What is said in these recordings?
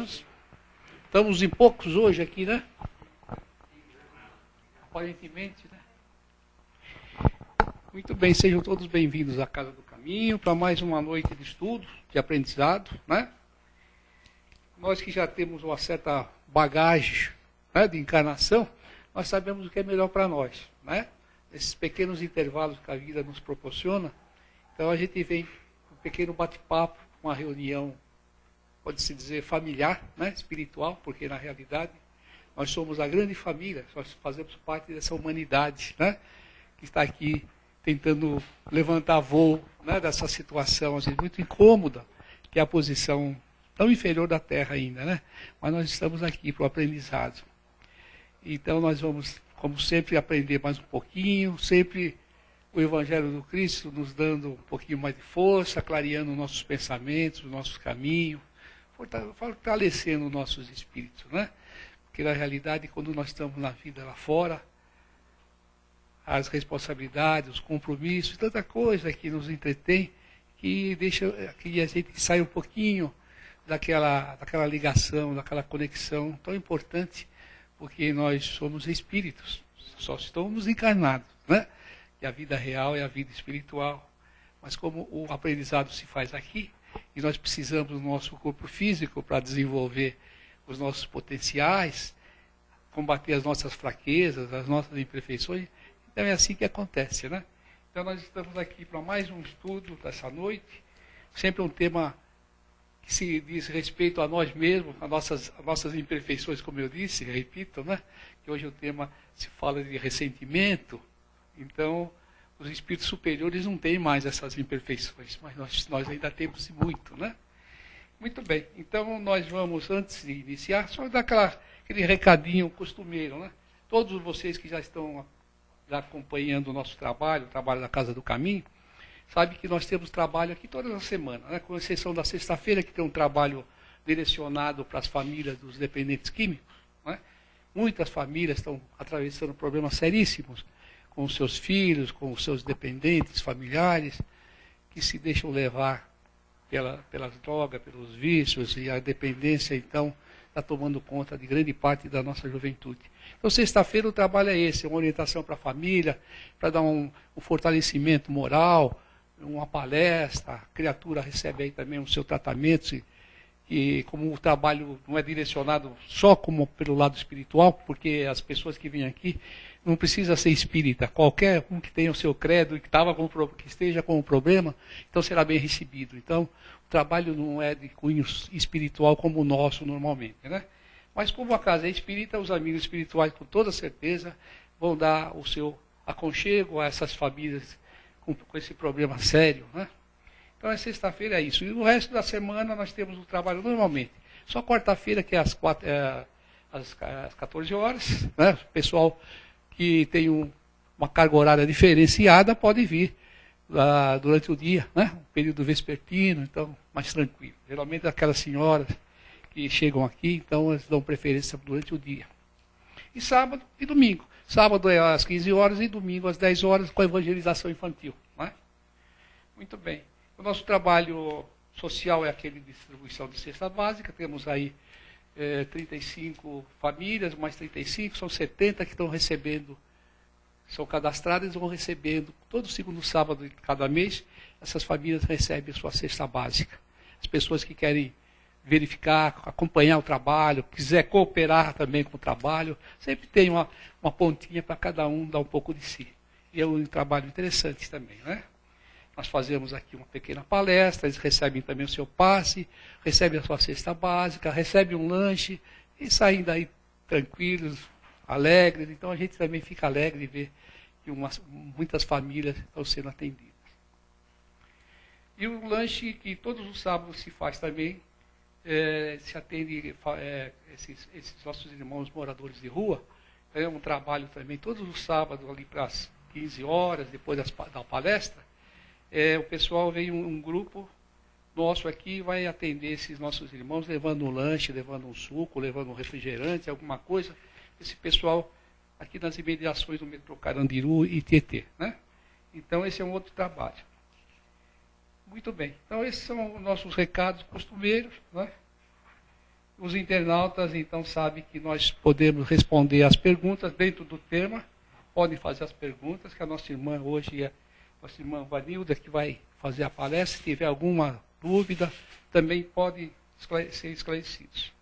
Estamos em poucos hoje aqui, né? Aparentemente, né? Muito bem, sejam todos bem-vindos à Casa do Caminho, para mais uma noite de estudo, de aprendizado, né? Nós que já temos uma certa bagagem, né, de encarnação, nós sabemos o que é melhor para nós, né? Esses pequenos intervalos que a vida nos proporciona. Então a gente vem um pequeno bate-papo, uma reunião, pode-se dizer, familiar, né, espiritual, porque na realidade nós somos a grande família, nós fazemos parte dessa humanidade, né, que está aqui tentando levantar voo, né, dessa situação às vezes muito incômoda, que é a posição tão inferior da Terra ainda, né? Mas nós estamos aqui para o aprendizado. Então nós vamos, como sempre, aprender mais um pouquinho, sempre o Evangelho do Cristo nos dando um pouquinho mais de força, clareando nossos pensamentos, o nosso caminho, fortalecendo nossos espíritos, né? Porque na realidade, quando nós estamos na vida lá fora, as responsabilidades, os compromissos, tanta coisa que nos entretém, que deixa que a gente saia um pouquinho daquela ligação, daquela conexão tão importante, porque nós somos espíritos, só estamos encarnados, né? E a vida real é a vida espiritual. Mas como o aprendizado se faz aqui, e nós precisamos do nosso corpo físico para desenvolver os nossos potenciais, combater as nossas fraquezas, as nossas imperfeições, então é assim que acontece, né? Então nós estamos aqui para mais um estudo dessa noite, sempre um tema que se diz respeito a nós mesmos, a nossas imperfeições, como eu disse, repito, né? Que hoje o tema se fala de ressentimento. Então, os espíritos superiores não têm mais essas imperfeições, mas nós ainda temos muito, né? Muito bem, então nós vamos, antes de iniciar, só dar aquele recadinho costumeiro, né? Todos vocês que já estão acompanhando o nosso trabalho, o trabalho da Casa do Caminho, sabe que nós temos trabalho aqui todas as semanas, né? Com exceção da sexta-feira, que tem um trabalho direcionado para as famílias dos dependentes químicos, né? Muitas famílias estão atravessando problemas seríssimos com os seus filhos, com os seus dependentes familiares, que se deixam levar pelas drogas, pelos vícios, e a dependência, então, está tomando conta de grande parte da nossa juventude. Então, sexta-feira o trabalho é esse, uma orientação para a família, para dar um fortalecimento moral, uma palestra, a criatura recebe aí também o seu tratamento, e como o trabalho não é direcionado só como pelo lado espiritual, porque as pessoas que vêm aqui não precisa ser espírita, qualquer um que tenha o seu credo e que esteja com o problema, então será bem recebido. Então, o trabalho não é de cunho espiritual como o nosso normalmente, né? Mas como a casa é espírita, os amigos espirituais com toda certeza vão dar o seu aconchego a essas famílias com esse problema sério, né? Então, a sexta-feira é isso. E o resto da semana nós temos o trabalho normalmente. Só quarta-feira, que é às 14 horas, né? O pessoal que tem uma carga horária diferenciada pode vir durante o dia, né? Um período vespertino, então, mais tranquilo. Geralmente aquelas senhoras que chegam aqui, então elas dão preferência durante o dia. E sábado e domingo. Sábado é às 15 horas e domingo às 10 horas com a evangelização infantil, né? Muito bem. O nosso trabalho social é aquele de distribuição de cesta básica. Temos aí 35 famílias, mais 35, são 70 que estão recebendo, são cadastradas e vão recebendo, todo segundo sábado de cada mês, essas famílias recebem a sua cesta básica. As pessoas que querem verificar, acompanhar o trabalho, quiser cooperar também com o trabalho, sempre tem uma pontinha para cada um dar um pouco de si. E é um trabalho interessante também, né? Nós fazemos aqui uma pequena palestra, eles recebem também o seu passe, recebem a sua cesta básica, recebem um lanche e saem daí tranquilos, alegres. Então a gente também fica alegre de ver que muitas famílias estão sendo atendidas. E o lanche que todos os sábados se faz também, se atende esses nossos irmãos moradores de rua. É um trabalho também todos os sábados ali para as 15 horas, depois da palestra. O pessoal vem um grupo nosso aqui, vai atender esses nossos irmãos, levando um lanche, levando um suco, levando um refrigerante, alguma coisa. Esse pessoal aqui nas imediações do metrô Carandiru e Tietê, né? Então esse é um outro trabalho. Muito bem. Então esses são os nossos recados costumeiros, né? Os internautas, então, sabem que nós podemos responder as perguntas dentro do tema. Podem fazer as perguntas, que a nossa irmã hoje é a nossa irmã Vanilda, que vai fazer a palestra. Se tiver alguma dúvida, também pode ser esclarecidos.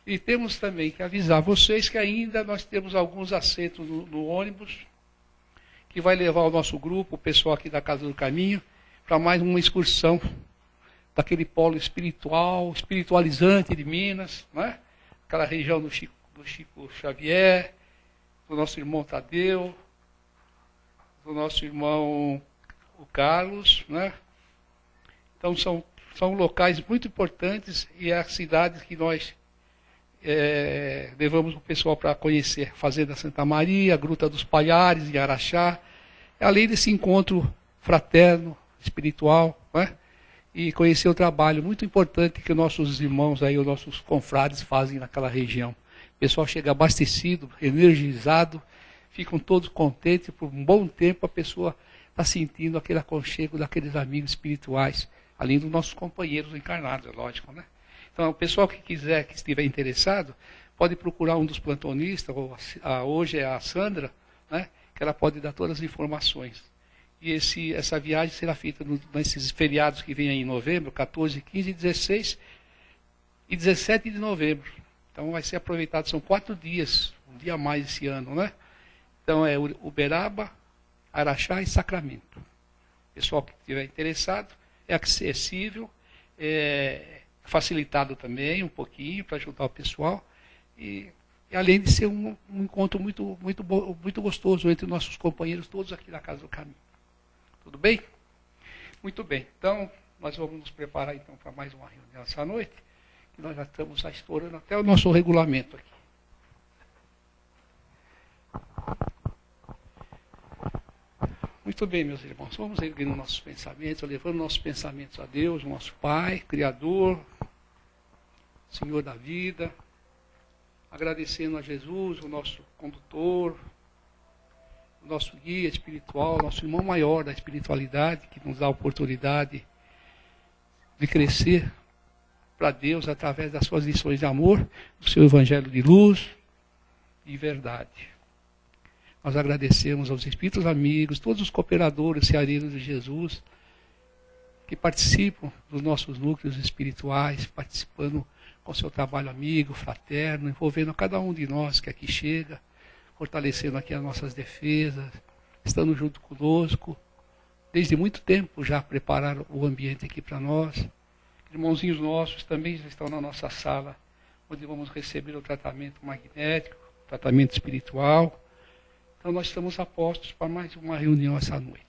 E temos também que avisar vocês que ainda nós temos alguns assentos no ônibus, que vai levar o nosso grupo, o pessoal aqui da Casa do Caminho, para mais uma excursão daquele polo espiritual, espiritualizante de Minas, né? Aquela região do Chico Xavier, do nosso irmão Tadeu, do nosso irmão o Carlos, né? Então são locais muito importantes e é a cidade que nós levamos o pessoal para conhecer. Fazenda Santa Maria, Gruta dos Palhares, em Araxá, além desse encontro fraterno, espiritual, né? E conhecer o trabalho muito importante que nossos irmãos aí, os nossos confrades fazem naquela região. O pessoal chega abastecido, energizado, ficam todos contentes, por um bom tempo a pessoa está sentindo aquele aconchego daqueles amigos espirituais, além dos nossos companheiros encarnados, é lógico, né? Então, o pessoal que quiser, que estiver interessado, pode procurar um dos plantonistas, ou hoje é a Sandra, né? Que ela pode dar todas as informações. E essa viagem será feita nesses feriados que vem aí em novembro, 14, 15, 16 e 17 de novembro. Então vai ser aproveitado, são 4 dias, um dia a mais esse ano, né? Então é Uberaba, Araxá e Sacramento. Pessoal que estiver interessado, é acessível, é facilitado também um pouquinho para ajudar o pessoal. E além de ser um encontro muito gostoso entre nossos companheiros todos aqui da Casa do Caminho. Tudo bem? Muito bem. Então, nós vamos nos preparar então para mais uma reunião essa noite, que nós já estamos estourando até o nosso regulamento aqui. Muito bem, meus irmãos. Vamos erguendo nossos pensamentos, levando nossos pensamentos a Deus, nosso Pai, Criador, Senhor da vida, agradecendo a Jesus, o nosso condutor, o nosso guia espiritual, nosso irmão maior da espiritualidade, que nos dá a oportunidade de crescer para Deus através das suas lições de amor, do seu evangelho de luz e verdade. Nós agradecemos aos espíritos amigos, todos os cooperadores ceareiros de Jesus, que participam dos nossos núcleos espirituais, participando com seu trabalho amigo, fraterno, envolvendo cada um de nós que aqui chega, fortalecendo aqui as nossas defesas, estando junto conosco, desde muito tempo já prepararam o ambiente aqui para nós. Irmãozinhos nossos também já estão na nossa sala, onde vamos receber o tratamento magnético, tratamento espiritual. Então nós estamos a postos para mais uma reunião essa noite.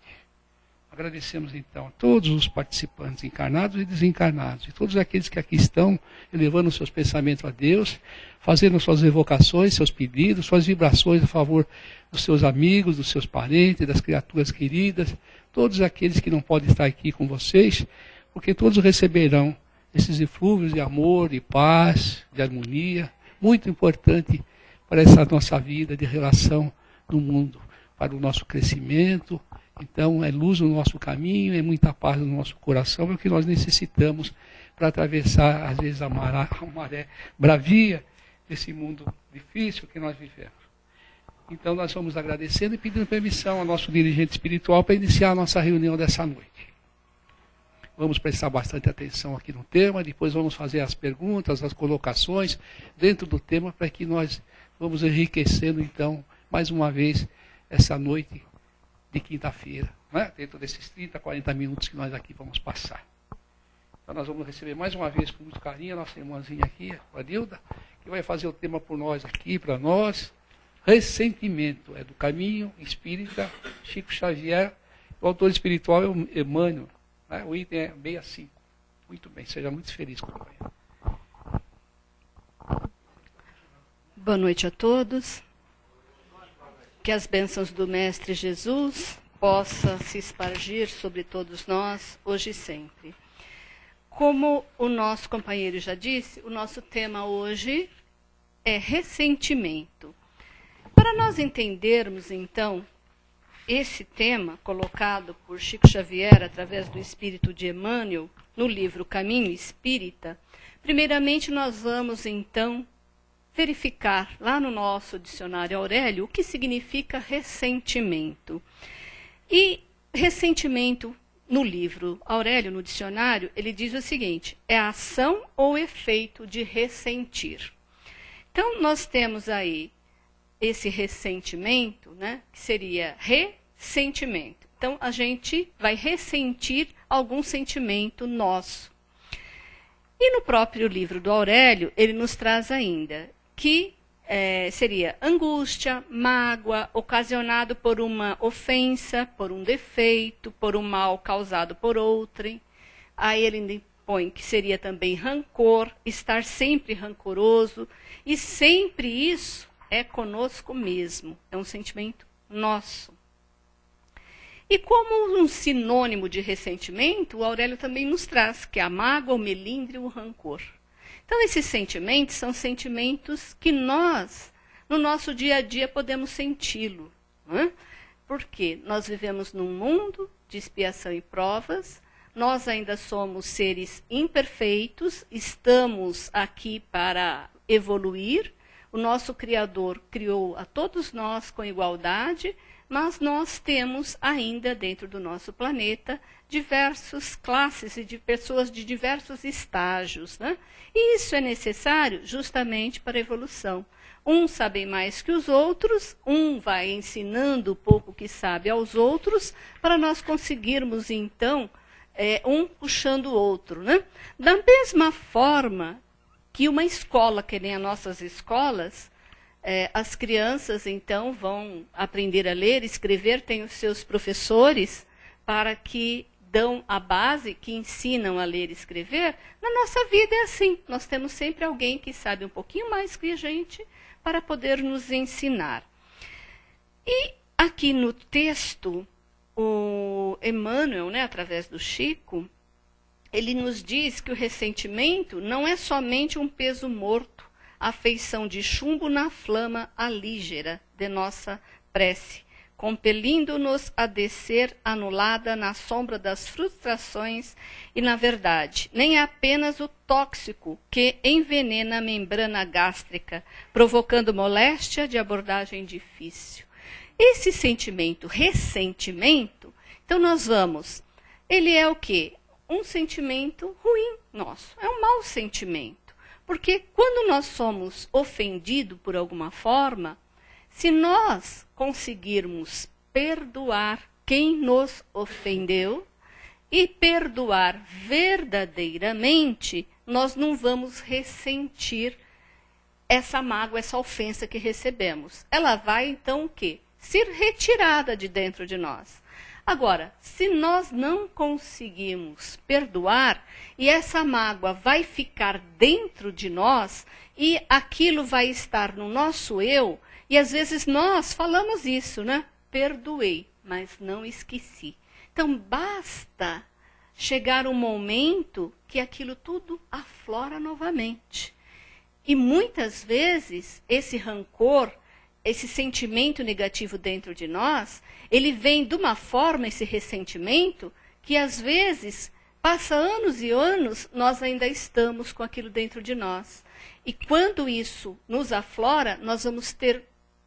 Agradecemos então a todos os participantes encarnados e desencarnados, e todos aqueles que aqui estão elevando seus pensamentos a Deus, fazendo suas evocações, seus pedidos, suas vibrações a favor dos seus amigos, dos seus parentes, das criaturas queridas, todos aqueles que não podem estar aqui com vocês, porque todos receberão esses eflúvios de amor, de paz, de harmonia, muito importante para essa nossa vida de relação no mundo, para o nosso crescimento. Então, é luz no nosso caminho, é muita paz no nosso coração, é o que nós necessitamos para atravessar, às vezes, a maré bravia desse mundo difícil que nós vivemos. Então, nós vamos agradecendo e pedindo permissão ao nosso dirigente espiritual para iniciar a nossa reunião dessa noite. Vamos prestar bastante atenção aqui no tema, depois vamos fazer as perguntas, as colocações dentro do tema, para que nós vamos enriquecendo, então, mais uma vez, essa noite de quinta-feira, né? Dentro desses 30, 40 minutos que nós aqui vamos passar. Então nós vamos receber mais uma vez com muito carinho a nossa irmãzinha aqui, a Vanilda, que vai fazer o tema por nós aqui, para nós. Ressentimento, é do Caminho Espírita Chico Xavier. O autor espiritual é o Emmanuel, né? O item é 65. Muito bem, seja muito feliz, companheiro. Boa noite a todos. Que as bênçãos do Mestre Jesus possam se espargir sobre todos nós, hoje e sempre. Como o nosso companheiro já disse, o nosso tema hoje é ressentimento. Para nós entendermos, então, esse tema colocado por Chico Xavier através do Espírito de Emmanuel, no livro Caminho Espírita, Primeiramente, nós vamos, então, verificar lá no nosso dicionário Aurélio o que significa ressentimento. E ressentimento, no livro Aurélio, no dicionário, ele diz o seguinte: é a ação ou efeito de ressentir. Então, nós temos aí esse ressentimento, né, que seria ressentimento. Então, a gente vai ressentir algum sentimento nosso. E no próprio livro do Aurélio, ele nos traz ainda que seria angústia, mágoa, ocasionado por uma ofensa, por um defeito, por um mal causado por outrem. Aí ele põe que seria também rancor, estar sempre rancoroso, e sempre isso é conosco mesmo, é um sentimento nosso. E como um sinônimo de ressentimento, o Aurélio também nos traz que a mágoa, o melindre e o rancor. Então, esses sentimentos são sentimentos que nós, no nosso dia a dia, podemos senti-lo. Né? Porque nós vivemos num mundo de expiação e provas, nós ainda somos seres imperfeitos, estamos aqui para evoluir, o nosso Criador criou a todos nós com igualdade, mas nós temos ainda dentro do nosso planeta diversas classes e de pessoas de diversos estágios, né? E isso é necessário justamente para a evolução. Uns sabem mais que os outros, um vai ensinando o pouco que sabe aos outros, para nós conseguirmos, então, um puxando o outro, né? Da mesma forma que uma escola, que nem as nossas escolas, as crianças, então, vão aprender a ler, escrever, têm os seus professores para que dão a base, que ensinam a ler e escrever. Na nossa vida é assim, nós temos sempre alguém que sabe um pouquinho mais que a gente para poder nos ensinar. E aqui no texto, o Emmanuel, né, através do Chico, ele nos diz que o ressentimento não é somente um peso morto, a feição de chumbo na flama alígera de nossa prece, compelindo-nos a descer anulada na sombra das frustrações e, na verdade, nem é apenas o tóxico que envenena a membrana gástrica, provocando moléstia de abordagem difícil. Esse sentimento, ressentimento, então nós vamos, ele é o quê? Um sentimento ruim nosso, é um mau sentimento. Porque quando nós somos ofendidos por alguma forma, se nós conseguirmos perdoar quem nos ofendeu e perdoar verdadeiramente, nós não vamos ressentir essa mágoa, essa ofensa que recebemos. Ela vai, então, o quê? Ser retirada de dentro de nós. Agora, se nós não conseguimos perdoar, e essa mágoa vai ficar dentro de nós, e aquilo vai estar no nosso eu, e às vezes nós falamos isso, né? Perdoei, mas não esqueci. Então, basta chegar um momento que aquilo tudo aflora novamente. E muitas vezes, esse rancor, esse sentimento negativo dentro de nós, ele vem de uma forma, esse ressentimento, que às vezes, passa anos e anos, nós ainda estamos com aquilo dentro de nós. E quando isso nos aflora, nós vamos ter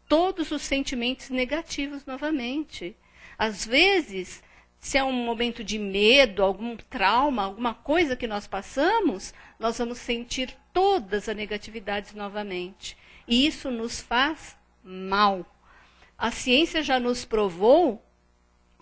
todos os sentimentos negativos novamente. Às vezes, se é um momento de medo, algum trauma, alguma coisa que nós passamos, nós vamos sentir todas as negatividades novamente. E isso nos faz mal. A ciência já nos provou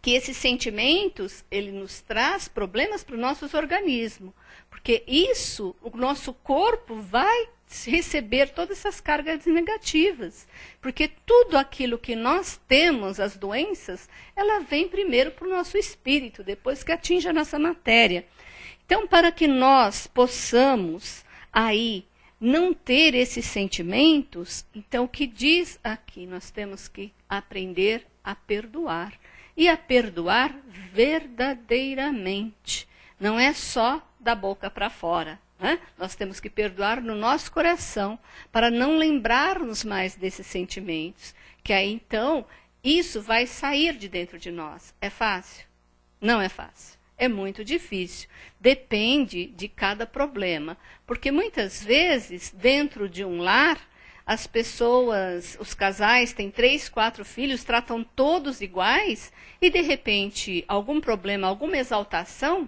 que esses sentimentos, ele nos traz problemas para o nosso organismo, porque isso, o nosso corpo vai receber todas essas cargas negativas, porque tudo aquilo que nós temos, as doenças, ela vem primeiro para o nosso espírito, depois que atinge a nossa matéria. Então, para que nós possamos aí não ter esses sentimentos, então o que diz aqui? Nós temos que aprender a perdoar. E a perdoar verdadeiramente. Não é só da boca para fora. Né? Nós temos que perdoar no nosso coração, para não lembrarmos mais desses sentimentos. Que aí então, isso vai sair de dentro de nós. É fácil? Não é fácil. É muito difícil. Depende de cada problema. Porque muitas vezes, dentro de um lar, as pessoas, os casais têm 3, 4 filhos, tratam todos iguais e, de repente, algum problema, alguma exaltação,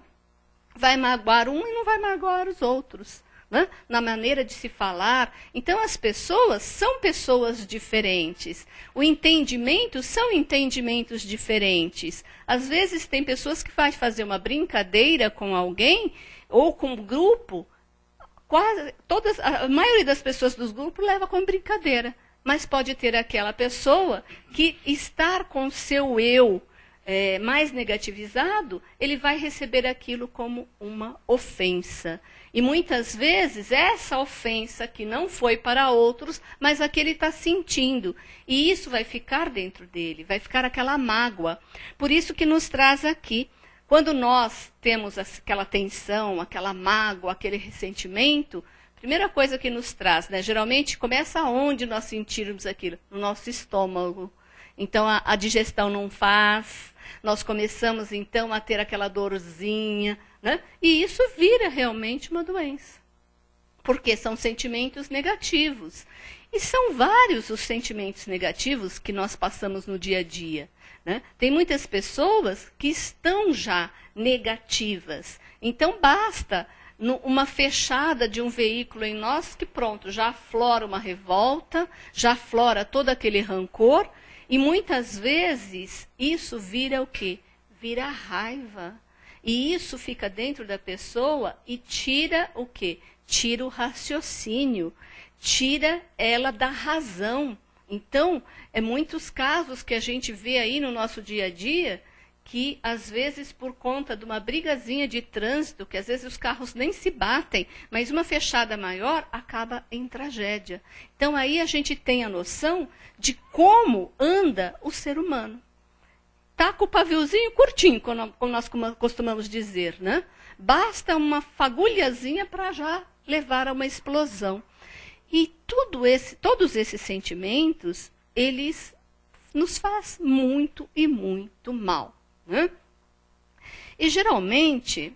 vai magoar um e não vai magoar os outros, né? Na maneira de se falar. Então, as pessoas são pessoas diferentes. O entendimento são entendimentos diferentes. Às vezes, tem pessoas que vai fazer uma brincadeira com alguém ou com um grupo. A maioria das pessoas dos grupos leva como brincadeira, mas pode ter aquela pessoa que estar com seu eu mais negativizado, ele vai receber aquilo como uma ofensa. E muitas vezes essa ofensa que não foi para outros, mas a que ele está sentindo. E isso vai ficar dentro dele, vai ficar aquela mágoa. Por isso que nos traz aqui. Quando nós temos aquela tensão, aquela mágoa, aquele ressentimento, a primeira coisa que nos traz, né, geralmente começa onde nós sentirmos aquilo? No nosso estômago. Então a digestão não faz, nós começamos então a ter aquela dorzinha, né? E isso vira realmente uma doença. Porque são sentimentos negativos. E são vários os sentimentos negativos que nós passamos no dia a dia. Né? Tem muitas pessoas que estão já negativas. Então, basta uma fechada de um veículo em nós que pronto, já aflora uma revolta, já aflora todo aquele rancor. E muitas vezes isso vira o quê? Vira raiva. E isso fica dentro da pessoa e tira o quê? Tira o raciocínio, tira ela da razão. Então, é muitos casos que a gente vê aí no nosso dia a dia, que às vezes por conta de uma brigazinha de trânsito, que às vezes os carros nem se batem, mas uma fechada maior acaba em tragédia. Então aí a gente tem a noção de como anda o ser humano. Tá com o paviozinho curtinho, como nós costumamos dizer, né? Basta uma fagulhazinha para já levar a uma explosão. E todos esses sentimentos, eles nos fazem muito e muito mal. Né? E geralmente,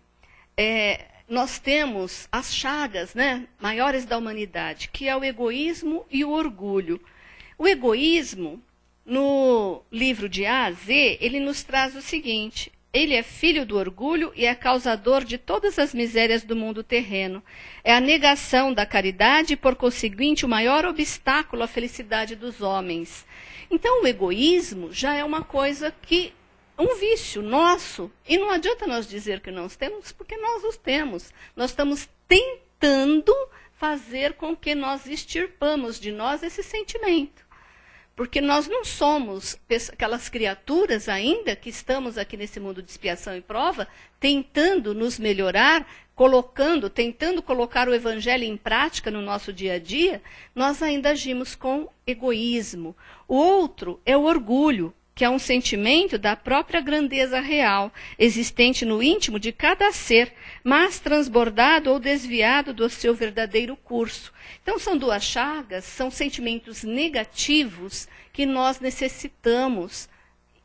nós temos as chagas, né, maiores da humanidade, que é o egoísmo e o orgulho. O egoísmo, no livro de A a Z, ele nos traz o seguinte: ele é filho do orgulho e é causador de todas as misérias do mundo terreno. É a negação da caridade e, por conseguinte, o maior obstáculo à felicidade dos homens. Então, o egoísmo já é uma coisa que, um vício nosso, e não adianta nós dizer que nós temos, porque nós os temos. Nós estamos tentando fazer com que nós extirpamos de nós esse sentimento. Porque nós não somos aquelas criaturas ainda que estamos aqui nesse mundo de expiação e prova, tentando nos melhorar, tentando colocar o evangelho em prática no nosso dia a dia, nós ainda agimos com egoísmo. O outro é o orgulho, que é um sentimento da própria grandeza real, existente no íntimo de cada ser, mas transbordado ou desviado do seu verdadeiro curso. Então, são duas chagas, são sentimentos negativos que nós necessitamos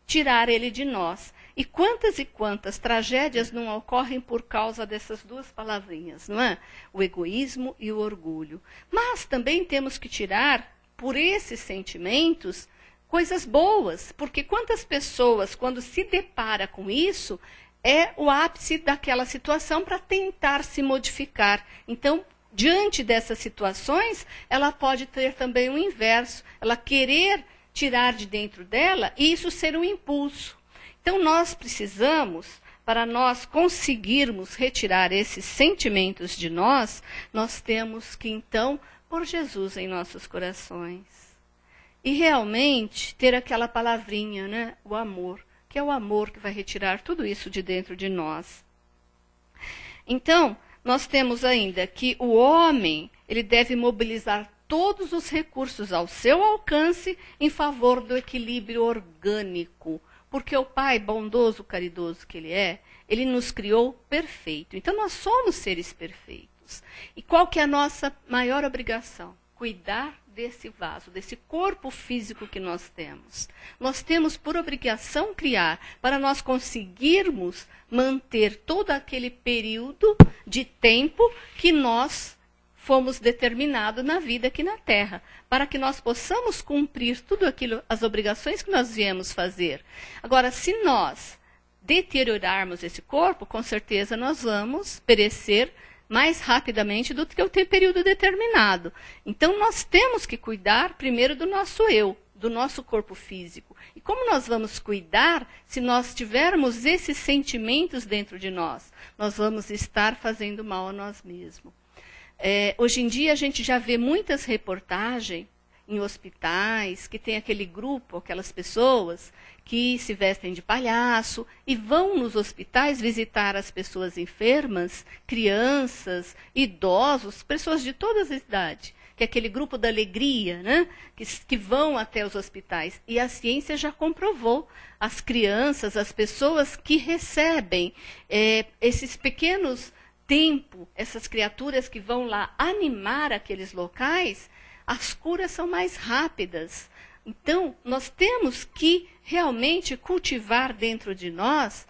tirar ele de nós. E quantas tragédias não ocorrem por causa dessas duas palavrinhas, não é? O egoísmo e o orgulho. Mas também temos que tirar, por esses sentimentos, coisas boas, porque quantas pessoas, quando se depara com isso, é o ápice daquela situação para tentar se modificar. Então, diante dessas situações, ela pode ter também o inverso, ela querer tirar de dentro dela e isso ser um impulso. Então, nós precisamos, para nós conseguirmos retirar esses sentimentos de nós, nós temos que, então, pôr Jesus em nossos corações. E realmente ter aquela palavrinha, né? O amor, que é o amor que vai retirar tudo isso de dentro de nós. Então, nós temos ainda que o homem, ele deve mobilizar todos os recursos ao seu alcance em favor do equilíbrio orgânico. Porque o Pai, bondoso, caridoso que Ele é, Ele nos criou perfeito. Então, nós somos seres perfeitos. E qual que é a nossa maior obrigação? Cuidar desse vaso, desse corpo físico que nós temos. Nós temos por obrigação criar, para nós conseguirmos manter todo aquele período de tempo que nós fomos determinados na vida aqui na Terra, para que nós possamos cumprir tudo aquilo, as obrigações que nós viemos fazer. Agora, se nós deteriorarmos esse corpo, com certeza nós vamos perecer mais rapidamente do que o período determinado. Então, nós temos que cuidar primeiro do nosso eu, do nosso corpo físico. E como nós vamos cuidar se nós tivermos esses sentimentos dentro de nós? Nós vamos estar fazendo mal a nós mesmos. Hoje em dia, a gente já vê muitas reportagens em hospitais, que tem aquele grupo, aquelas pessoas que se vestem de palhaço e vão nos hospitais visitar as pessoas enfermas, crianças, idosos, pessoas de todas as idades, que é aquele grupo da alegria, né? que vão até os hospitais. E a ciência já comprovou, as crianças, as pessoas que recebem esses pequenos tempos, essas criaturas que vão lá animar aqueles locais, as curas são mais rápidas. Então, nós temos que realmente cultivar dentro de nós,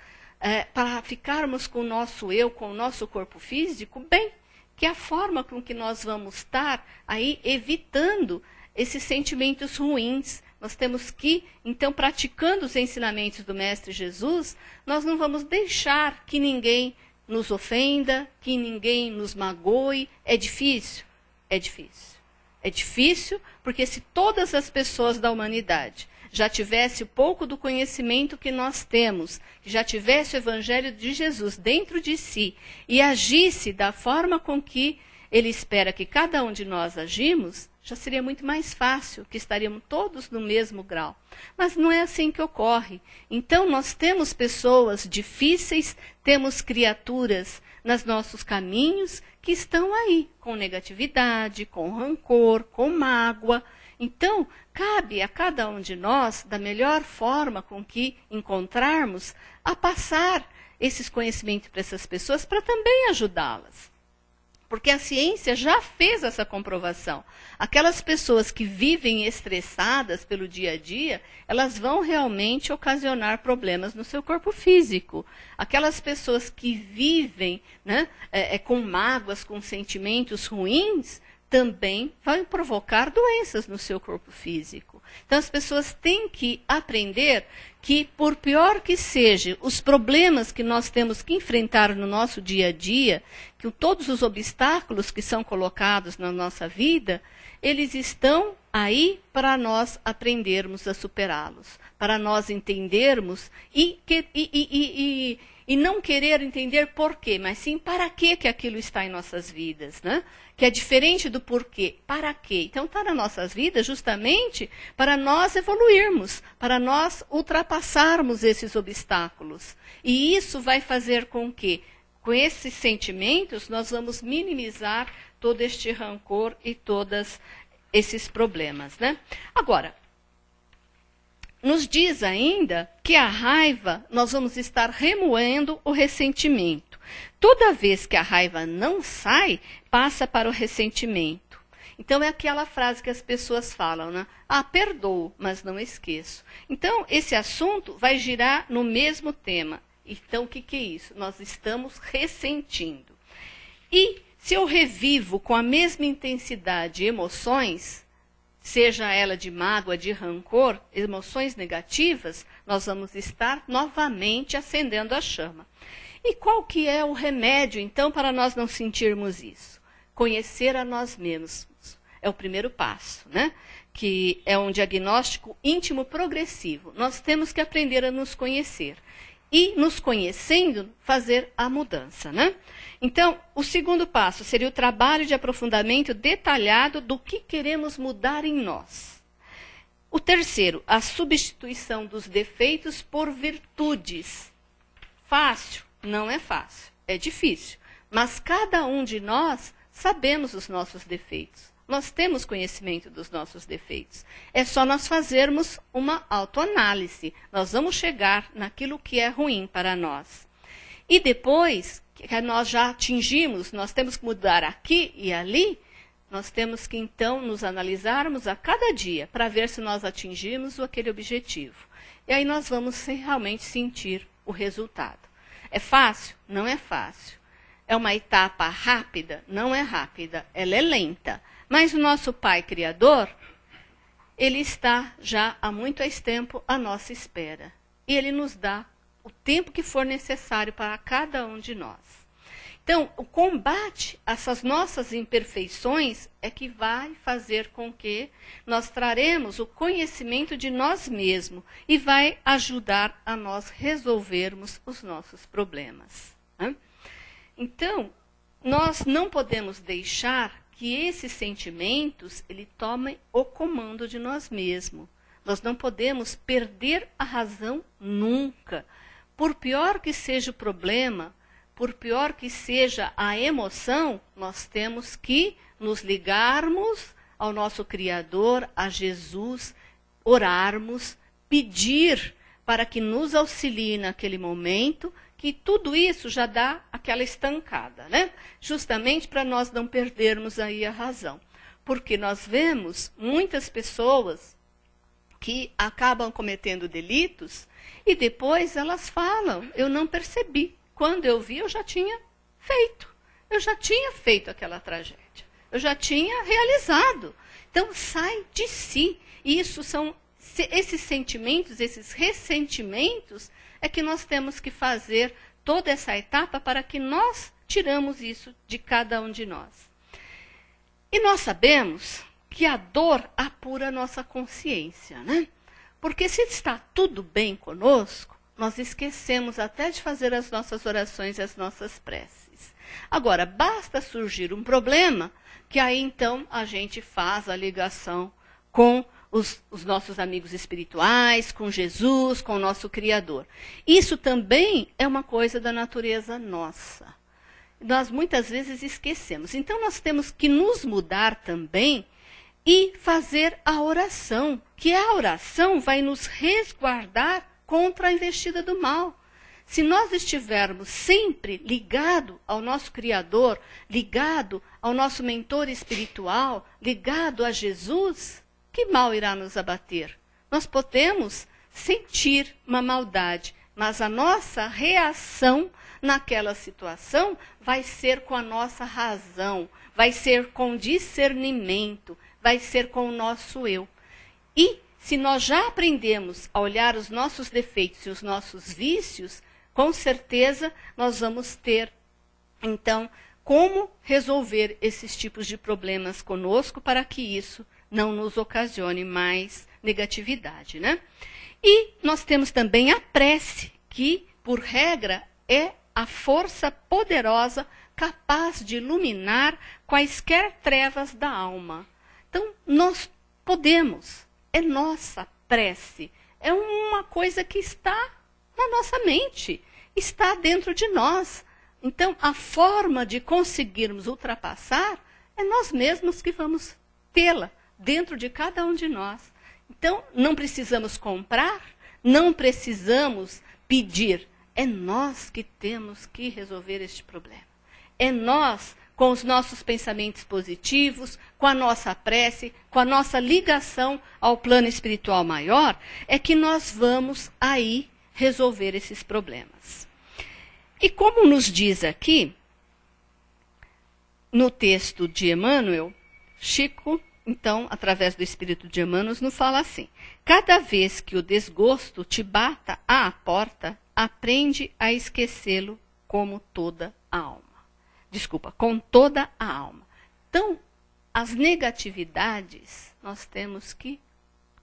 para ficarmos com o nosso eu, com o nosso corpo físico, bem, que é a forma com que nós vamos estar aí evitando esses sentimentos ruins. Nós temos que, então, praticando os ensinamentos do Mestre Jesus, nós não vamos deixar que ninguém nos ofenda, que ninguém nos magoe. É difícil? É difícil. É difícil porque se todas as pessoas da humanidade já tivessem um pouco do conhecimento que nós temos, que já tivesse o Evangelho de Jesus dentro de si e agisse da forma com que Ele espera que cada um de nós agimos, já seria muito mais fácil, que estaríamos todos no mesmo grau. Mas não é assim que ocorre. Então nós temos pessoas difíceis, temos criaturas nos nossos caminhos que estão aí, com negatividade, com rancor, com mágoa. Então, cabe a cada um de nós, da melhor forma com que encontrarmos, a passar esses conhecimentos para essas pessoas, para também ajudá-las. Porque a ciência já fez essa comprovação. Aquelas pessoas que vivem estressadas pelo dia a dia, elas vão realmente ocasionar problemas no seu corpo físico. Aquelas pessoas que vivem, né, com mágoas, com sentimentos ruins, também vão provocar doenças no seu corpo físico. Então as pessoas têm que aprender que, por pior que sejam os problemas que nós temos que enfrentar no nosso dia a dia, que todos os obstáculos que são colocados na nossa vida, eles estão aí para nós aprendermos a superá-los, para nós entendermos e não querer entender por quê, mas sim para que aquilo está em nossas vidas, né? Que é diferente do porquê, para quê. Então está nas nossas vidas justamente para nós evoluirmos, para nós ultrapassarmos esses obstáculos. E isso vai fazer com que, com esses sentimentos, nós vamos minimizar todo este rancor e todos esses problemas, né? Agora, nos diz ainda que a raiva, nós vamos estar remoendo o ressentimento. Toda vez que a raiva não sai, passa para o ressentimento. Então é aquela frase que as pessoas falam, né? Perdoo, mas não esqueço. Então esse assunto vai girar no mesmo tema. Então o que é isso? Nós estamos ressentindo. E se eu revivo com a mesma intensidade emoções, seja ela de mágoa, de rancor, emoções negativas, nós vamos estar novamente acendendo a chama. E qual que é o remédio, então, para nós não sentirmos isso? Conhecer a nós mesmos. É o primeiro passo, né? Que é um diagnóstico íntimo progressivo. Nós temos que aprender a nos conhecer. E, nos conhecendo, fazer a mudança, né? Então, o segundo passo seria o trabalho de aprofundamento detalhado do que queremos mudar em nós. O terceiro, a substituição dos defeitos por virtudes. Fácil? Não é fácil, é difícil. Mas cada um de nós sabemos os nossos defeitos. Nós temos conhecimento dos nossos defeitos. É só nós fazermos uma autoanálise. Nós vamos chegar naquilo que é ruim para nós. E depois que nós já atingimos, nós temos que mudar aqui e ali, Nós temos que, então, nos analisarmos a cada dia para ver se nós atingimos aquele objetivo. E aí nós vamos realmente sentir o resultado. É fácil? Não é fácil. É uma etapa rápida? Não é rápida, ela é lenta. Mas o nosso Pai Criador, Ele está já há muito tempo à nossa espera. E Ele nos dá o tempo que for necessário para cada um de nós. Então, o combate a essas nossas imperfeições é que vai fazer com que nós traremos o conhecimento de nós mesmos e vai ajudar a nós resolvermos os nossos problemas. Né? Então, nós não podemos deixar que esses sentimentos ele tomem o comando de nós mesmos. Nós não podemos perder a razão nunca. Por pior que seja o problema, por pior que seja a emoção, nós temos que nos ligarmos ao nosso Criador, a Jesus, orarmos, pedir para que nos auxilie naquele momento, que tudo isso já dá aquela estancada, né? Justamente para nós não perdermos aí a razão. Porque nós vemos muitas pessoas que acabam cometendo delitos e depois elas falam, eu não percebi. Quando eu vi, eu já tinha feito. Eu já tinha feito aquela tragédia. Eu já tinha realizado. Então, sai de si. E isso são esses sentimentos, esses ressentimentos, é que nós temos que fazer toda essa etapa para que nós tiramos isso de cada um de nós. E nós sabemos que a dor apura a nossa consciência, né? Porque se está tudo bem conosco, nós esquecemos até de fazer as nossas orações e as nossas preces. Agora, basta surgir um problema, que aí então a gente faz a ligação com os nossos amigos espirituais, com Jesus, com o nosso Criador. Isso também é uma coisa da natureza nossa. Nós muitas vezes esquecemos. Então nós temos que nos mudar também e fazer a oração, que a oração vai nos resguardar contra a investida do mal. Se nós estivermos sempre ligado ao nosso Criador, ligado ao nosso mentor espiritual, ligado a Jesus, que mal irá nos abater? Nós podemos sentir uma maldade, mas a nossa reação naquela situação vai ser com a nossa razão, vai ser com discernimento, vai ser com o nosso eu. E se nós já aprendemos a olhar os nossos defeitos e os nossos vícios, com certeza nós vamos ter, então, como resolver esses tipos de problemas conosco para que isso não nos ocasione mais negatividade, né? E nós temos também a prece, que, por regra, é a força poderosa capaz de iluminar quaisquer trevas da alma. Então, nós podemos. É nossa prece, é uma coisa que está na nossa mente, está dentro de nós. Então, a forma de conseguirmos ultrapassar é nós mesmos que vamos tê-la dentro de cada um de nós. Então, não precisamos comprar, não precisamos pedir, é nós que temos que resolver este problema. É nós, com os nossos pensamentos positivos, com a nossa prece, com a nossa ligação ao plano espiritual maior, é que nós vamos aí resolver esses problemas. E como nos diz aqui, no texto de Emmanuel, Chico, então, através do Espírito de Emmanuel, nos fala assim: cada vez que o desgosto te bata à porta, aprende a esquecê-lo como toda a alma. Desculpa, com toda a alma. Então, as negatividades nós temos que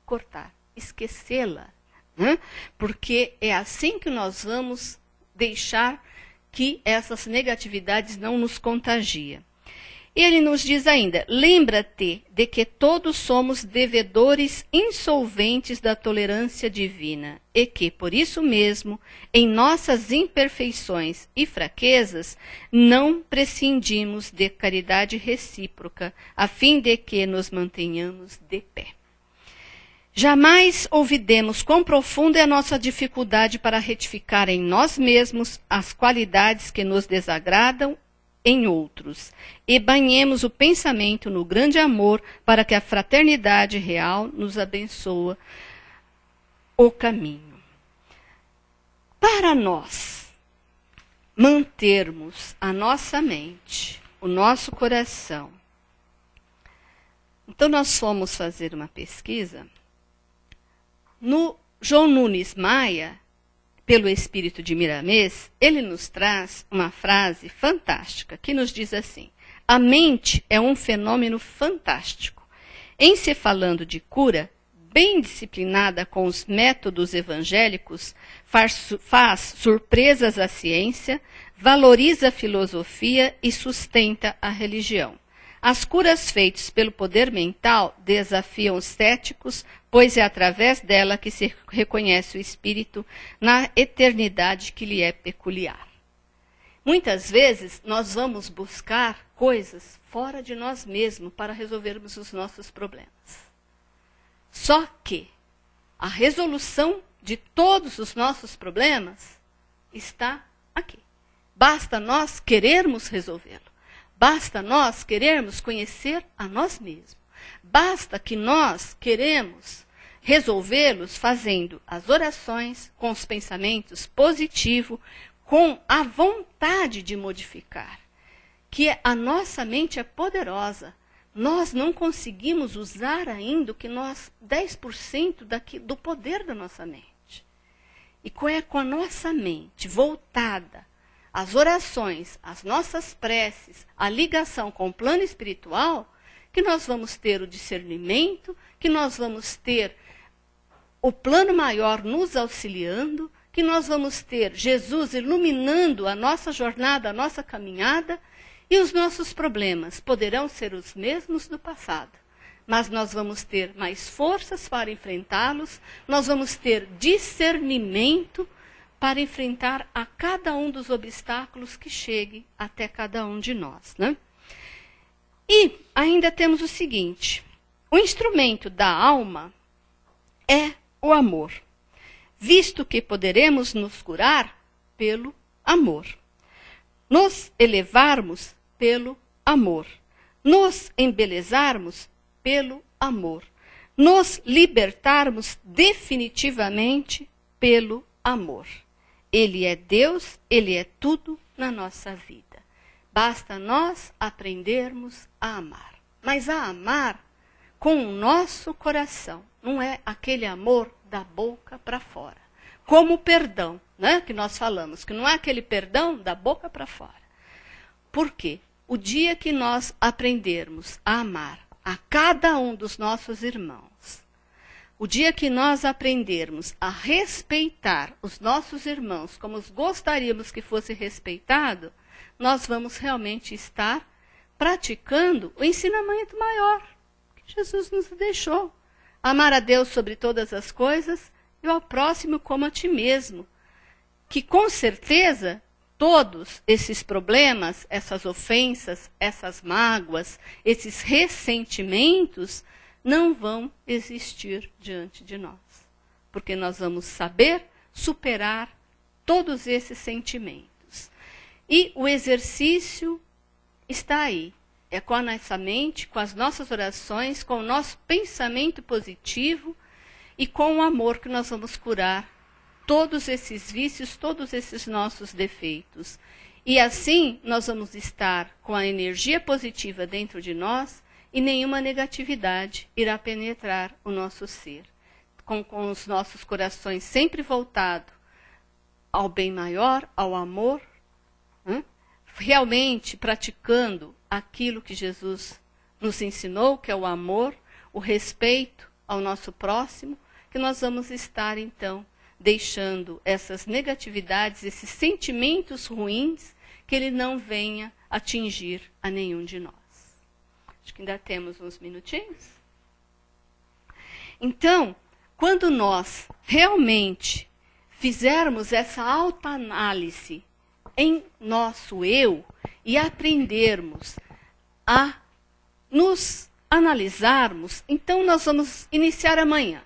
cortar, esquecê-la, né? Porque é assim que nós vamos deixar que essas negatividades não nos contagiem. Ele nos diz ainda: lembra-te de que todos somos devedores insolventes da tolerância divina e que, por isso mesmo, em nossas imperfeições e fraquezas, não prescindimos de caridade recíproca, a fim de que nos mantenhamos de pé. Jamais olvidemos quão profunda é a nossa dificuldade para retificar em nós mesmos as qualidades que nos desagradam em outros, e banhemos o pensamento no grande amor para que a fraternidade real nos abençoe o caminho. Para nós mantermos a nossa mente, o nosso coração, então nós fomos fazer uma pesquisa no João Nunes Maia, pelo Espírito de Miramês, ele nos traz uma frase fantástica que nos diz assim: a mente é um fenômeno fantástico. Em se falando de cura, bem disciplinada com os métodos evangélicos, faz surpresas à ciência, valoriza a filosofia e sustenta a religião. As curas feitas pelo poder mental desafiam os céticos, pois é através dela que se reconhece o espírito na eternidade que lhe é peculiar. Muitas vezes nós vamos buscar coisas fora de nós mesmos para resolvermos os nossos problemas. Só que a resolução de todos os nossos problemas está aqui. Basta nós querermos resolvê-lo. Basta nós querermos conhecer a nós mesmos. Basta que nós queremos resolvê-los fazendo as orações com os pensamentos positivos, com a vontade de modificar. Que a nossa mente é poderosa. Nós não conseguimos usar ainda o que nós 10% do poder da nossa mente. E é com a nossa mente voltada às orações, às nossas preces, a ligação com o plano espiritual, que nós vamos ter o discernimento, que nós vamos ter o plano maior nos auxiliando, que nós vamos ter Jesus iluminando a nossa jornada, a nossa caminhada, e os nossos problemas poderão ser os mesmos do passado, mas nós vamos ter mais forças para enfrentá-los, nós vamos ter discernimento para enfrentar a cada um dos obstáculos que chegue até cada um de nós, né? E ainda temos o seguinte: o instrumento da alma é o amor, visto que poderemos nos curar pelo amor, nos elevarmos pelo amor, nos embelezarmos pelo amor, nos libertarmos definitivamente pelo amor. Ele é Deus, Ele é tudo na nossa vida. Basta nós aprendermos a amar. Mas a amar com o nosso coração. Não é aquele amor da boca para fora. Como o perdão, né, que nós falamos, que não é aquele perdão da boca para fora. Por quê? O dia que nós aprendermos a amar a cada um dos nossos irmãos, o dia que nós aprendermos a respeitar os nossos irmãos como gostaríamos que fosse respeitado, nós vamos realmente estar praticando o ensinamento maior que Jesus nos deixou. Amar a Deus sobre todas as coisas e ao próximo como a ti mesmo. Que com certeza todos esses problemas, essas ofensas, essas mágoas, esses ressentimentos não vão existir diante de nós. Porque nós vamos saber superar todos esses sentimentos. E o exercício está aí. É com a nossa mente, com as nossas orações, com o nosso pensamento positivo e com o amor que nós vamos curar todos esses vícios, todos esses nossos defeitos. E assim nós vamos estar com a energia positiva dentro de nós e nenhuma negatividade irá penetrar o nosso ser. Com os nossos corações sempre voltados ao bem maior, ao amor, realmente praticando aquilo que Jesus nos ensinou, que é o amor, o respeito ao nosso próximo, que nós vamos estar, então, deixando essas negatividades, esses sentimentos ruins, que ele não venha atingir a nenhum de nós. Acho que ainda temos uns minutinhos. Então, quando nós realmente fizermos essa autoanálise em nosso eu e aprendermos a nos analisarmos, então nós vamos iniciar amanhã.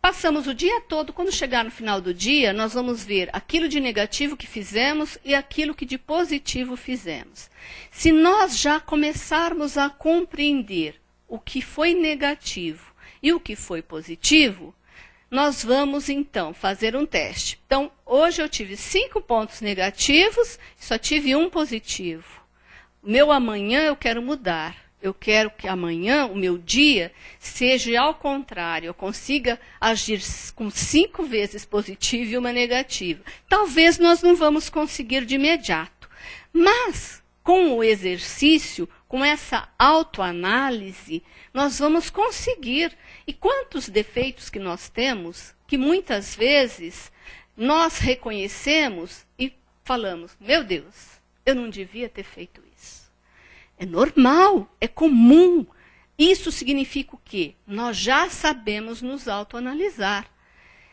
passamos o dia todo, quando chegar no final do dia, nós vamos ver aquilo de negativo que fizemos e aquilo que de positivo fizemos. Se nós já começarmos a compreender o que foi negativo e o que foi positivo, nós vamos então fazer um teste. Então, hoje eu tive 5 pontos negativos e só tive 1 positivo. O meu amanhã eu quero mudar. Eu quero que amanhã, o meu dia, seja ao contrário. Eu consiga agir com 5 vezes positivo e 1 negativa. Talvez nós não vamos conseguir de imediato. Mas, com o exercício, com essa autoanálise, nós vamos conseguir. E quantos defeitos que nós temos, que muitas vezes nós reconhecemos e falamos, meu Deus, eu não devia ter feito isso. É normal, é comum. Isso significa o quê? Nós já sabemos nos autoanalisar.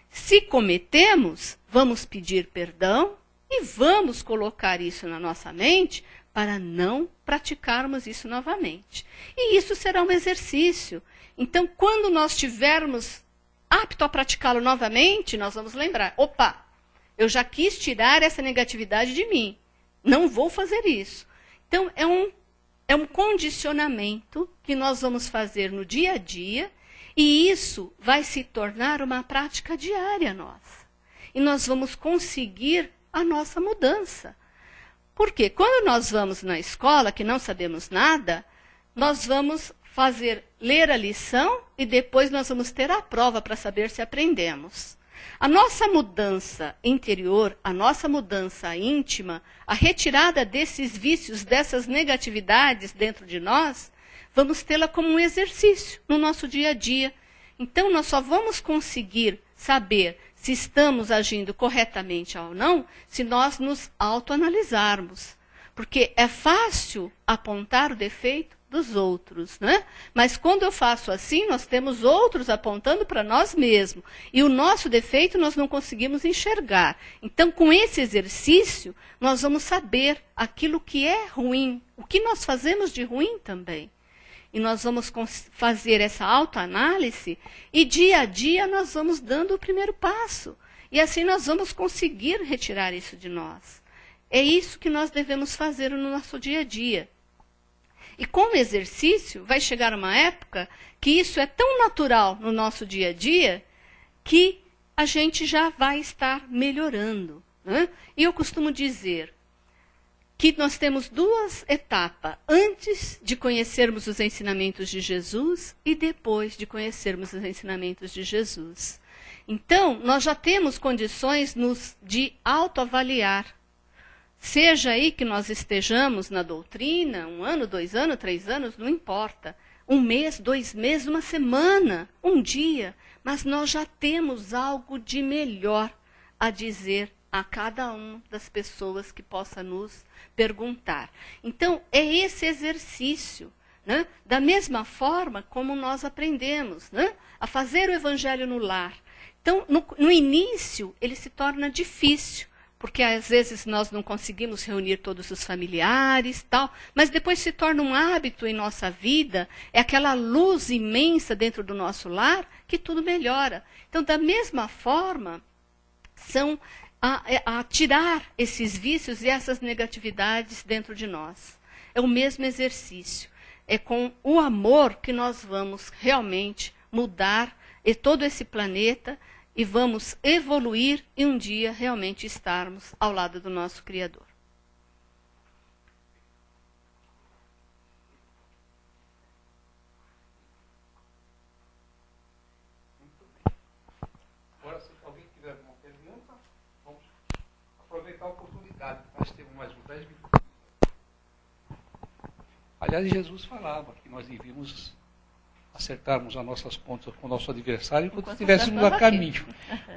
Se cometemos, vamos pedir perdão e vamos colocar isso na nossa mente para não praticarmos isso novamente. E isso será um exercício. Então, quando nós estivermos apto a praticá-lo novamente, nós vamos lembrar, opa, eu já quis tirar essa negatividade de mim. Não vou fazer isso. Então, é um condicionamento que nós vamos fazer no dia a dia, e isso vai se tornar uma prática diária nossa. E nós vamos conseguir a nossa mudança. Porque quando nós vamos na escola, que não sabemos nada, nós vamos ler a lição e depois nós vamos ter a prova para saber se aprendemos. A nossa mudança interior, a nossa mudança íntima, a retirada desses vícios, dessas negatividades dentro de nós, vamos tê-la como um exercício no nosso dia a dia. Então, nós só vamos conseguir saber se estamos agindo corretamente ou não se nós nos autoanalisarmos. Porque é fácil apontar o defeito dos outros, né? Mas quando eu faço assim, nós temos outros apontando para nós mesmos. E o nosso defeito nós não conseguimos enxergar. Então, com esse exercício, nós vamos saber aquilo que é ruim, o que nós fazemos de ruim também. E nós vamos fazer essa autoanálise e dia a dia nós vamos dando o primeiro passo. E assim nós vamos conseguir retirar isso de nós. É isso que nós devemos fazer no nosso dia a dia. E com o exercício, vai chegar uma época que isso é tão natural no nosso dia a dia que a gente já vai estar melhorando, né? E eu costumo dizer que nós temos 2 etapas, antes de conhecermos os ensinamentos de Jesus e depois de conhecermos os ensinamentos de Jesus. Então, nós já temos condições de autoavaliar. Seja aí que nós estejamos na doutrina, 1 ano, 2 anos, 3 anos, não importa. 1 mês, 2 meses, 1 semana, 1 dia. Mas nós já temos algo de melhor a dizer a cada uma das pessoas que possa nos perguntar. Então, é esse exercício, né? Da mesma forma como nós aprendemos, né? A fazer o evangelho no lar. Então, no início, ele se torna difícil. Porque às vezes nós não conseguimos reunir todos os familiares, tal, mas depois se torna um hábito em nossa vida, é aquela luz imensa dentro do nosso lar que tudo melhora. Então, da mesma forma, são a tirar esses vícios e essas negatividades dentro de nós. É o mesmo exercício. É com o amor que nós vamos realmente mudar todo esse planeta e vamos evoluir e um dia realmente estarmos ao lado do nosso Criador. Muito bem. Agora, se alguém tiver alguma pergunta, vamos aproveitar a oportunidade. Nós temos mais uns 10 minutos. Aliás, Jesus falava que nós devíamos acertarmos as nossas contas com o nosso adversário enquanto estivéssemos a caminho.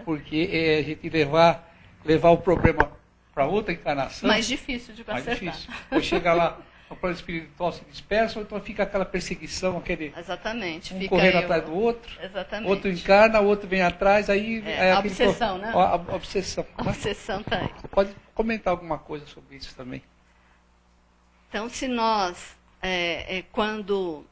Porque a gente levar o problema para outra encarnação... Mais difícil de acertar. Mais difícil. Ou chegar lá, o plano espiritual se dispersa, ou então fica aquela perseguição, aquele... Exatamente. Um correndo atrás do outro. Exatamente. Outro encarna, o outro vem atrás, aí... a obsessão, né? A obsessão. A obsessão está aí. Você pode comentar alguma coisa sobre isso também? Então, se nós, quando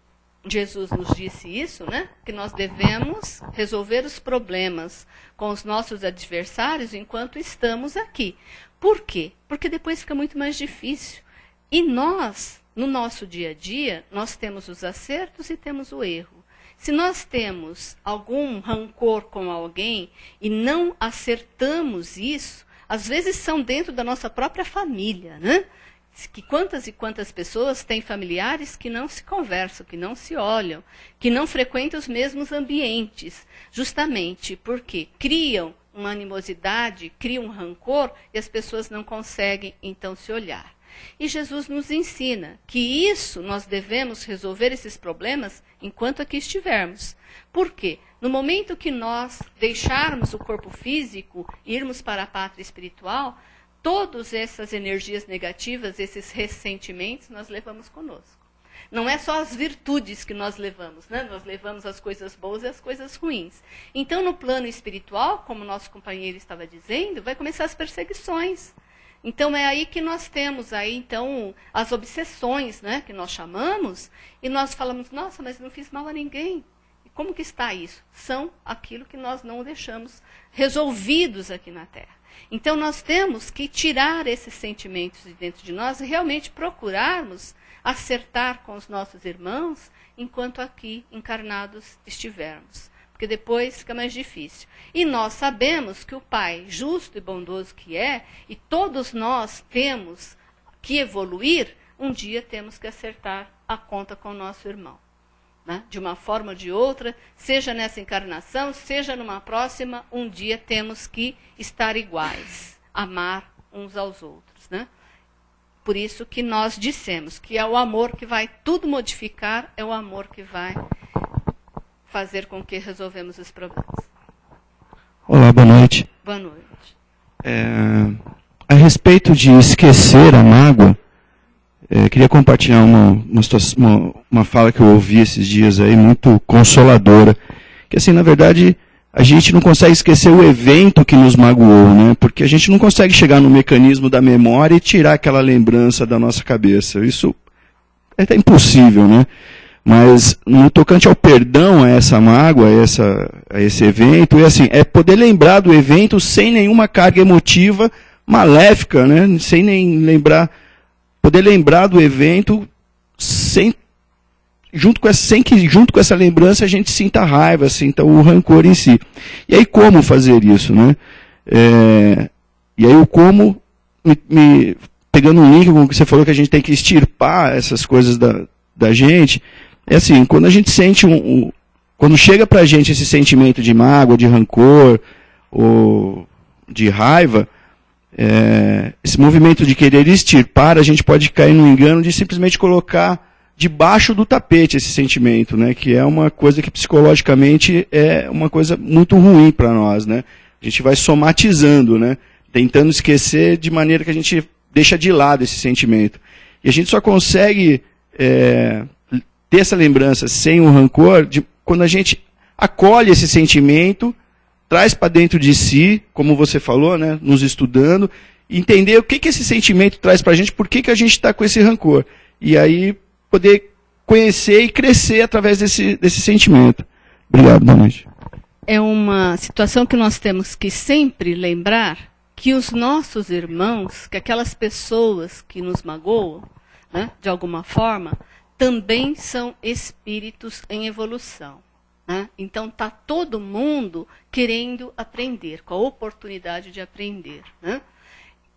Jesus nos disse isso, né? Que nós devemos resolver os problemas com os nossos adversários enquanto estamos aqui. Por quê? Porque depois fica muito mais difícil. E nós, no nosso dia a dia, nós temos os acertos e temos o erro. Se nós temos algum rancor com alguém e não acertamos isso, às vezes são dentro da nossa própria família, né? Que quantas e quantas pessoas têm familiares que não se conversam, que não se olham, que não frequentam os mesmos ambientes, justamente porque criam uma animosidade, criam um rancor e as pessoas não conseguem então se olhar. E Jesus nos ensina que isso nós devemos resolver esses problemas enquanto aqui estivermos. Por quê? No momento que nós deixarmos o corpo físico e irmos para a pátria espiritual, todas essas energias negativas, esses ressentimentos, nós levamos conosco. Não é só as virtudes que nós levamos, né? Nós levamos as coisas boas e as coisas ruins. Então, no plano espiritual, como o nosso companheiro estava dizendo, vai começar as perseguições. Então, é aí que nós temos aí, então, as obsessões, né, que nós chamamos, e nós falamos, nossa, mas não fiz mal a ninguém. E como que está isso? São aquilo que nós não deixamos resolvidos aqui na Terra. Então, nós temos que tirar esses sentimentos de dentro de nós e realmente procurarmos acertar com os nossos irmãos enquanto aqui encarnados estivermos. Porque depois fica mais difícil. E nós sabemos que o Pai, justo e bondoso que é, e todos nós temos que evoluir, um dia temos que acertar a conta com o nosso irmão. Né? De uma forma ou de outra, seja nessa encarnação, seja numa próxima, um dia temos que estar iguais, amar uns aos outros. Né? Por isso que nós dissemos que é o amor que vai tudo modificar, é o amor que vai fazer com que resolvemos os problemas. Olá, boa noite. Boa noite. A respeito de esquecer a mágoa, queria compartilhar uma fala que eu ouvi esses dias aí, muito consoladora, que assim, na verdade, a gente não consegue esquecer o evento que nos magoou, né? Porque a gente não consegue chegar no mecanismo da memória e tirar aquela lembrança da nossa cabeça. Isso é até impossível, né? Mas no tocante ao perdão a essa mágoa, a esse evento, é poder lembrar do evento sem nenhuma carga emotiva maléfica, né? Sem nem lembrar, poder lembrar do evento sem que junto com essa lembrança a gente sinta raiva, sinta o rancor em si. E aí como fazer isso, né? E aí o como, pegando um link com o que você falou, que a gente tem que extirpar essas coisas da gente. É assim, quando a gente sente quando chega pra gente esse sentimento de mágoa, de rancor, ou de raiva, esse movimento de querer extirpar, a gente pode cair no engano de simplesmente colocar debaixo do tapete esse sentimento, né? Que é uma coisa que psicologicamente é uma coisa muito ruim para nós, né? A gente vai somatizando, né? Tentando esquecer de maneira que a gente deixa de lado esse sentimento. E a gente só consegue ter essa lembrança sem o rancor quando a gente acolhe esse sentimento, traz para dentro de si, como você falou, né, nos estudando, e entender o que esse sentimento traz para a gente, por que a gente está com esse rancor. E aí poder conhecer e crescer através desse sentimento. Obrigado, boa noite. É uma situação que nós temos que sempre lembrar que os nossos irmãos, que aquelas pessoas que nos magoam, né, de alguma forma, também são espíritos em evolução. Né? Então está todo mundo querendo aprender, com a oportunidade de aprender. Né?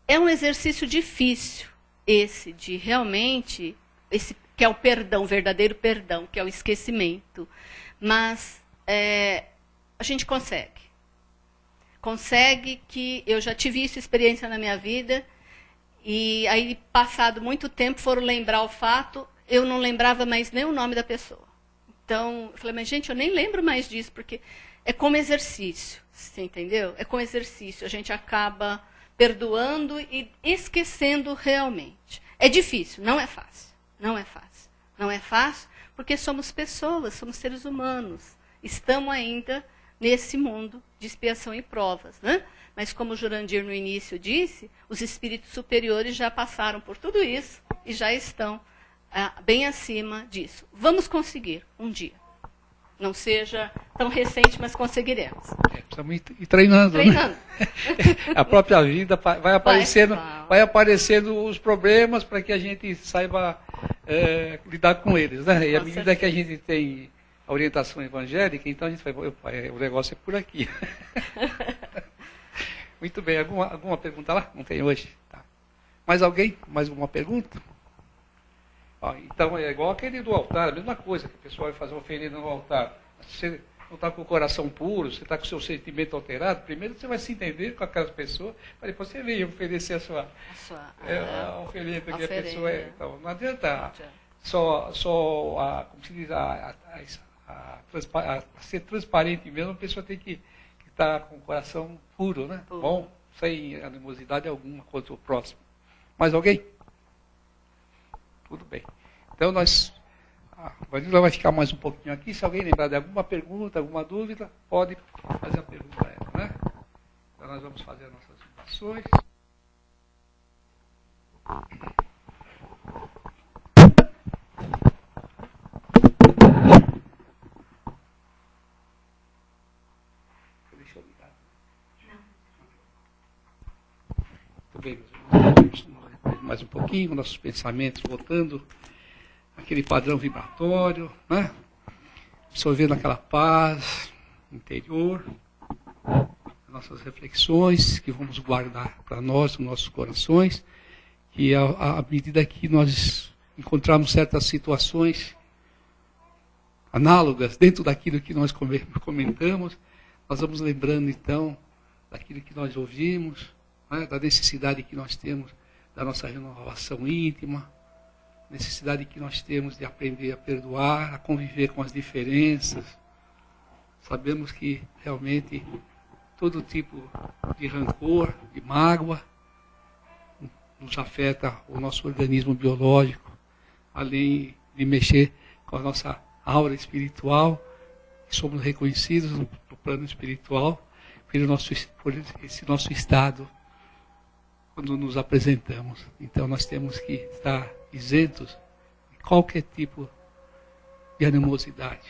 É um exercício difícil esse de realmente, esse que é o perdão, o verdadeiro perdão, que é o esquecimento. Mas a gente consegue. Consegue que eu já tive essa experiência na minha vida, e aí, passado muito tempo, foram lembrar o fato, eu não lembrava mais nem o nome da pessoa. Então, eu falei, mas gente, eu nem lembro mais disso, porque é como exercício, você entendeu? É como exercício, a gente acaba perdoando e esquecendo realmente. É difícil, não é fácil, não é fácil. Não é fácil porque somos pessoas, somos seres humanos. Estamos ainda nesse mundo de expiação e provas, né? Mas como o Jurandir no início disse, os espíritos superiores já passaram por tudo isso e já estão bem acima disso. Vamos conseguir um dia. Não seja tão recente, mas conseguiremos. Precisamos ir treinando. Treinando. Né? A própria vida vai aparecendo os problemas para que a gente saiba lidar com eles. Né? E à medida que a gente tem a orientação evangélica, então a gente vai, o negócio é por aqui. Muito bem. Alguma pergunta lá? Não tem hoje? Tá. Mais alguém? Mais alguma pergunta? Então é igual aquele do altar, a mesma coisa, que o pessoal vai fazer uma oferenda no altar. Se você não está com o coração puro, você está com o seu sentimento alterado, primeiro você vai se entender com aquelas pessoas, para depois você vir oferecer a oferenda que a pessoa é. Então, não adianta como se diz, ser transparente mesmo, a pessoa tem que estar com o coração puro, né? Bom, sem animosidade alguma contra o próximo. Mais alguém? Tudo bem. Então a Vanilla vai ficar mais um pouquinho aqui. Se alguém lembrar de alguma pergunta, alguma dúvida, pode fazer a pergunta a ela, né? Então nós vamos fazer as nossas vibrações. Deixa eu ligar. Muito bem, meus irmãos. Mais um pouquinho, nossos pensamentos voltando àquele padrão vibratório, né? Absorvendo aquela paz interior, nossas reflexões que vamos guardar para nós, nos nossos corações, e à medida que nós encontrarmos certas situações análogas dentro daquilo que nós comentamos, nós vamos lembrando então daquilo que nós ouvimos, né? Da necessidade que nós temos da nossa renovação íntima, necessidade que nós temos de aprender a perdoar, a conviver com as diferenças. Sabemos que realmente todo tipo de rancor, de mágoa, nos afeta o nosso organismo biológico, além de mexer com a nossa aura espiritual, somos reconhecidos no plano espiritual por esse nosso estado quando nos apresentamos. Então nós temos que estar isentos de qualquer tipo de animosidade.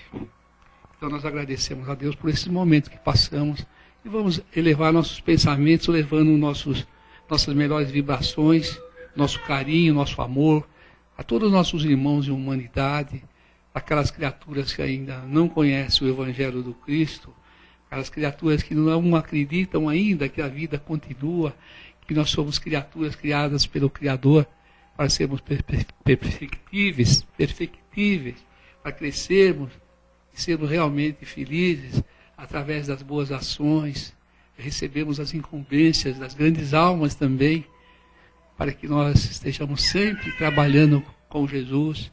Então nós agradecemos a Deus por esse momento que passamos e vamos elevar nossos pensamentos, levando nossas melhores vibrações, nosso carinho, nosso amor a todos os nossos irmãos de humanidade, aquelas criaturas que ainda não conhecem o Evangelho do Cristo, aquelas criaturas que não acreditam ainda que a vida continua, que nós somos criaturas criadas pelo Criador para sermos perfectíveis, para crescermos e sermos realmente felizes através das boas ações, recebemos as incumbências das grandes almas também, para que nós estejamos sempre trabalhando com Jesus,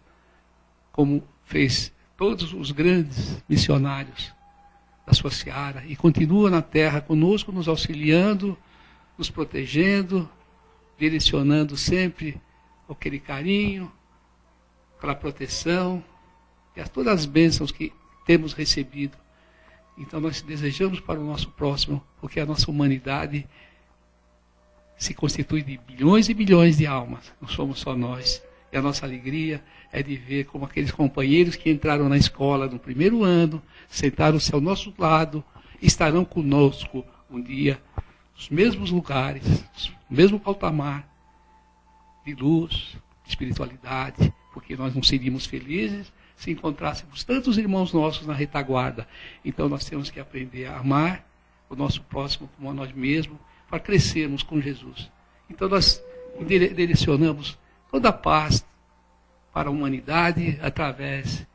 como fez todos os grandes missionários da sua seara, e continua na terra conosco, nos auxiliando, nos protegendo, direcionando sempre aquele carinho, aquela proteção, e todas as bênçãos que temos recebido. Então nós desejamos para o nosso próximo, porque a nossa humanidade se constitui de bilhões e bilhões de almas, não somos só nós. E a nossa alegria é de ver como aqueles companheiros que entraram na escola no primeiro ano, sentaram-se ao nosso lado, estarão conosco um dia, nos mesmos lugares, no mesmo patamar de luz, de espiritualidade, porque nós não seríamos felizes se encontrássemos tantos irmãos nossos na retaguarda. Então nós temos que aprender a amar o nosso próximo como a nós mesmos, para crescermos com Jesus. Então nós direcionamos toda a paz para a humanidade através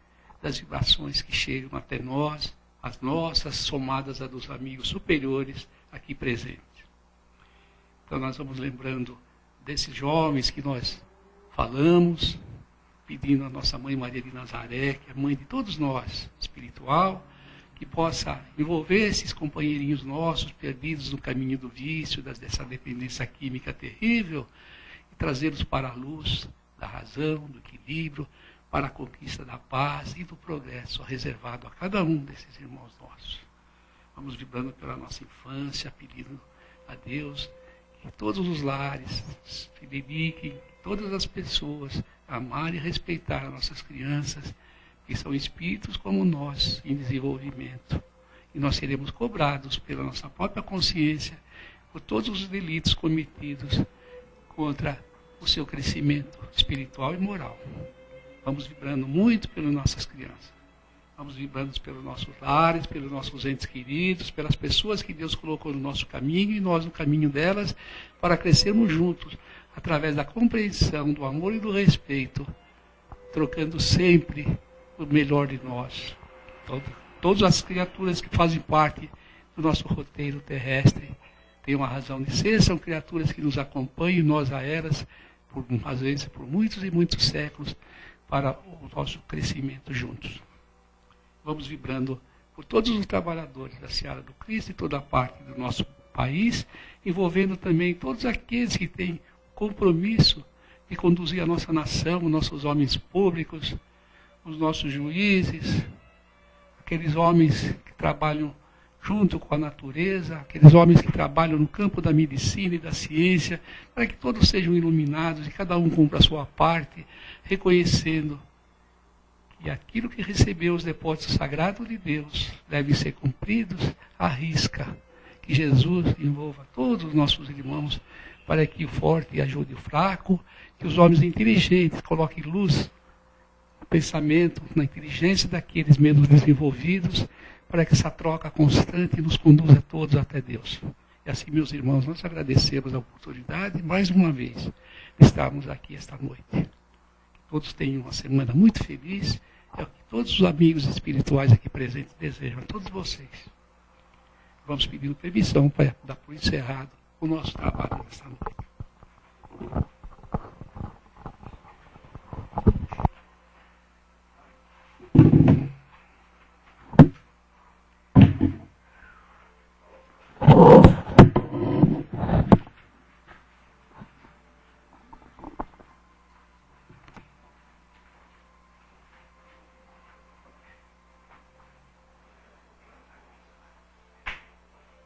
das vibrações que chegam até nós, as nossas, somadas a dos amigos superiores aqui presentes. Então nós vamos lembrando desses jovens que nós falamos, pedindo a nossa Mãe Maria de Nazaré, que é mãe de todos nós, espiritual, que possa envolver esses companheirinhos nossos perdidos no caminho do vício, dessa dependência química terrível, e trazê-los para a luz da razão, do equilíbrio, para a conquista da paz e do progresso reservado a cada um desses irmãos nossos. Vamos vibrando pela nossa infância, pedindo a Deus que todos os lares se dediquem, todas as pessoas, amar e respeitar as nossas crianças, que são espíritos como nós, em desenvolvimento. E nós seremos cobrados pela nossa própria consciência por todos os delitos cometidos contra o seu crescimento espiritual e moral. Vamos vibrando muito pelas nossas crianças. Vamos vibrando pelos nossos lares, pelos nossos entes queridos, pelas pessoas que Deus colocou no nosso caminho e nós no caminho delas, para crescermos juntos, através da compreensão, do amor e do respeito, trocando sempre o melhor de nós. Todas as criaturas que fazem parte do nosso roteiro terrestre têm uma razão de ser, são criaturas que nos acompanham, nós a elas, às vezes por muitos e muitos séculos, para o nosso crescimento juntos. Vamos vibrando por todos os trabalhadores da Seara do Cristo e toda a parte do nosso país, envolvendo também todos aqueles que têm compromisso de conduzir a nossa nação, os nossos homens públicos, os nossos juízes, aqueles homens que trabalham junto com a natureza, aqueles homens que trabalham no campo da medicina e da ciência, para que todos sejam iluminados e cada um cumpra a sua parte, reconhecendo que aquilo que recebeu os depósitos sagrados de Deus devem ser cumpridos à risca. Que Jesus envolva todos os nossos irmãos para que o forte ajude o fraco, que os homens inteligentes coloquem luz no pensamento, na inteligência daqueles menos desenvolvidos, para que essa troca constante nos conduza todos até Deus. E assim, meus irmãos, nós agradecemos a oportunidade, mais uma vez, de estarmos aqui esta noite. Que todos tenham uma semana muito feliz. É o que todos os amigos espirituais aqui presentes desejam a todos vocês. Vamos pedindo permissão para dar por encerrado o nosso trabalho nesta noite.